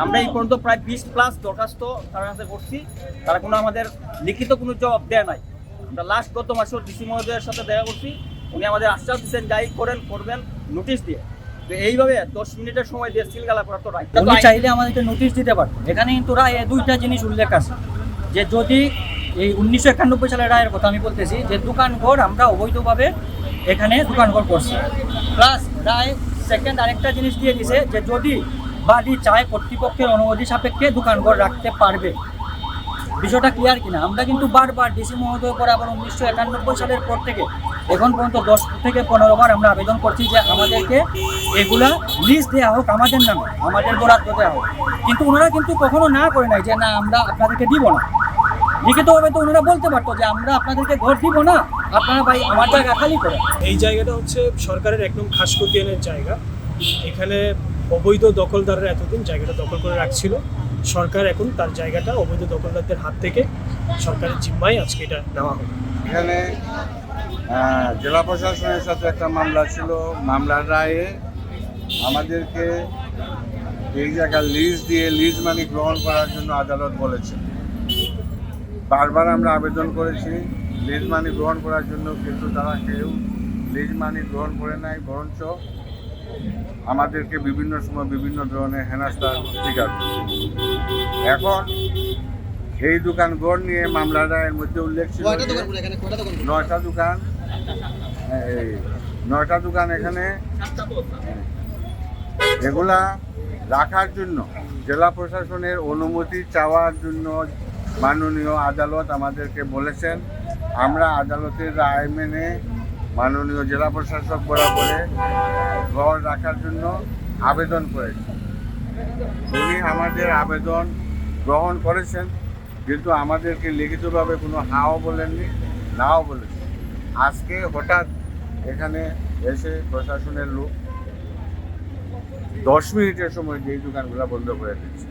আমরা এই পর্যন্ত প্রায় 20+ দরখাস্ত তার কাছে করছি, তারা কোনো আমাদের লিখিত কোনো জবাব দেয় নাই। আমরা লাস্ট গত মাসেও ডিসি মহোদয়ের সাথে দেখা করছি, উনি আমাদের আশ্বাস দিচ্ছেন যাই করবেন নোটিশ দিয়ে। তো এইভাবে 10 মিনিটের সময় দিয়ে সিলগালা করা তো রাইট। উনি চাইলে আমাদেরকে নোটিশ দিতে পারত। এখানে কিন্তু রায়ে দুইটা জিনিস উল্লেখ আছে, যে যদি এই 1991 সালের রায়ের কথা আমি বলতেছি, যে দোকানঘর আমরা অবৈধভাবে এখানে দোকানঘর করছি, প্লাস রায় সেকেন্ড আরেকটা জিনিস দিয়ে দিছে যে যদি বাড়ি চায় কর্তৃপক্ষের অনুমতি সাপেক্ষে দোকানঘর রাখতে পারবে। বিষয়টা ক্লিয়ার কিনা? আমরা কিন্তু বারবার ডিসি মহোদয় পরে আবার 1991 সালের পর থেকে এখন পর্যন্ত 10 থেকে 15 বার আমরা আবেদন করছি যে আমাদেরকে এগুলা লিস্ট দেওয়া হোক, আমাদের নামে আমাদের বরাদ্দ দেওয়া হোক, কিন্তু ওনারা কিন্তু কখনো না করে নাই যে না আমরা আপনাদেরকে দিব না। লিখিতভাবে তো ওনারা বলতে পারতো যে আমরা আপনাদেরকে ঘর দিব না, আপনারা ভাই আমার জায়গা খালি করে। এই জায়গাটা হচ্ছে সরকারের একদম খাসখতিয়ানের জায়গা। এখানে অবৈধ দখলদাররা এতদিন জায়গাটা দখল করে রাখছিল। সরকার এখন তার জায়গাটা অবৈধ দখলদারদের হাত থেকে সরকারের জিম্মায় আজকে এটা নেওয়া হবে। এখানে জেলা প্রশাসনের সাথে একটা মামলা ছিল। মামলার রায়ে আমাদেরকে এই জায়গা লিজ দিয়ে লিজ মানি গ্রহণ করার জন্য আদালত বলেছে। বারবার আমরা আবেদন করেছি লিজ মানি গ্রহণ করার জন্য, কিন্তু তারা কেউ লিজ মানি গ্রহণ করে নাই, বরঞ্চ আমাদেরকে বিভিন্ন সময় বিভিন্ন ধরনের হেনস্থার শিকার করছে। এখন এই দোকানঘর নিয়ে মামলার রায়ের মধ্যে উল্লেখ ছিল 9টা দোকান, এই 9টা দোকান এখানে এগুলা রাখার জন্য জেলা প্রশাসনের অনুমতি চাওয়ার জন্য মাননীয় আদালত আমাদেরকে বলেছেন। আমরা আদালতের রায় মেনে মাননীয় জেলা প্রশাসক বরাবরে ঘর রাখার জন্য আবেদন করেছি। উনি আমাদের আবেদন গ্রহণ করেছেন, কিন্তু আমাদেরকে লিখিতভাবে কোনো হাও বলেননি, নাও বলেছেন। আজকে হঠাৎ এখানে এসে প্রশাসনের লোক 10 মিনিটের সময় যেই দোকানগুলো বন্ধ করে দিচ্ছে।